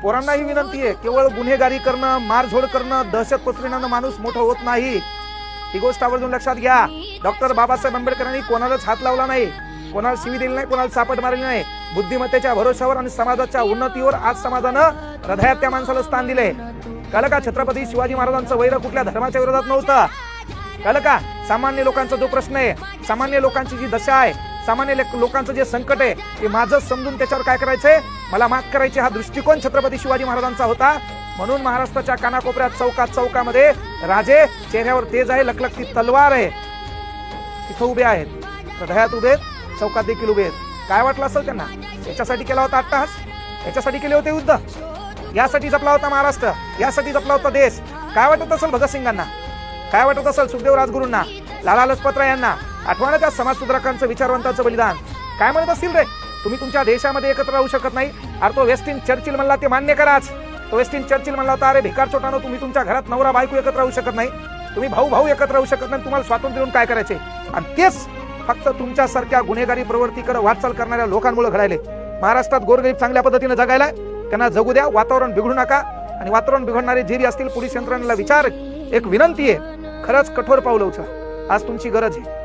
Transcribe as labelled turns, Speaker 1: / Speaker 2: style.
Speaker 1: पोरांना ही विनंती आहे, केवळ गुन्हेगारी करणं, मारझोड करणं, दहशत पसरविण्यानं माणूस मोठं होत नाही. ही गोष्ट आवर्जून लक्षात घ्या. डॉक्टर बाबासाहेब आंबेडकरांनी कोणालाच हात लावला नाही, कोणाला शिवी दिली नाही, कोणाला सापट मारली नाही. बुद्धिमत्तेच्या भरोशावर आणि समाजाच्या उन्नतीवर आज समाजानं हृदयात त्या माणसाला स्थान दिले. कळलं का? छत्रपती शिवाजी महाराजांचं वैर कुठल्या धर्माच्या विरोधात नव्हतं. कळलं का? सामान्य लोकांचा जो प्रश्न आहे, सामान्य लोकांची जी दशा आहे, सामान्य लोकांचं जे संकट आहे, ते माझं समजून त्याच्यावर काय करायचंय, मला माफ करायचे, हा दृष्टिकोन छत्रपती शिवाजी महाराजांचा होता. म्हणून महाराष्ट्राच्या कानाकोपऱ्यात चौकामध्ये राजे, चेहऱ्यावर तेज आहे, लखलखती तलवार आहे, तिथं उभे आहेत, हृदयात उभे आहेत, चौकात देखील उभे आहेत. काय वाटलं असेल त्यांना? याच्यासाठी केला होता अट्टहास, याच्यासाठी केले होते युद्ध, यासाठी जपला होता महाराष्ट्र, यासाठी जपला होता देश. काय वाटत असेल भगतसिंगांना? काय वाटत असेल सुखदेव राजगुरूंना, लाला लजपतराय यांना? आठवण त्या समाजसुधारकांचं, विचारवंतांचं बलिदान. काय म्हणत असतील रे? तुम्ही तुमच्या देशामध्ये एकत्र राहू शकत नाही? अरे तो वेस्टिन चर्चिल म्हणला, ते मान्य कराच. तो वेस्टिन चर्चिल म्हणला होता, अरे भिकार चोटानो, तुम्ही तुमच्या घरात नवरा बायको एकत्र राहू शकत नाही, तुम्ही भाऊ भाऊ एकत्र राहू शकत नाही, तुम्हाला स्वातंत्र्य देऊन काय करायचे? आणि तेच फक्त तुमच्यासारख्या गुन्हेगारी प्रवृत्तीकडे वाटचाल करणाऱ्या लोकांमुळे घडायले. महाराष्ट्रात गोरगरीब चांगल्या पद्धतीने जगायला, त्यांना जगू द्या, वातावरण बिघडू नका. आणि वातावरण बिघडणारे जे असतील पोलीस यंत्रणेला विचार, एक विनंती आहे, खरंच कठोर पावलं उचला. आज तुमची गरज आहे.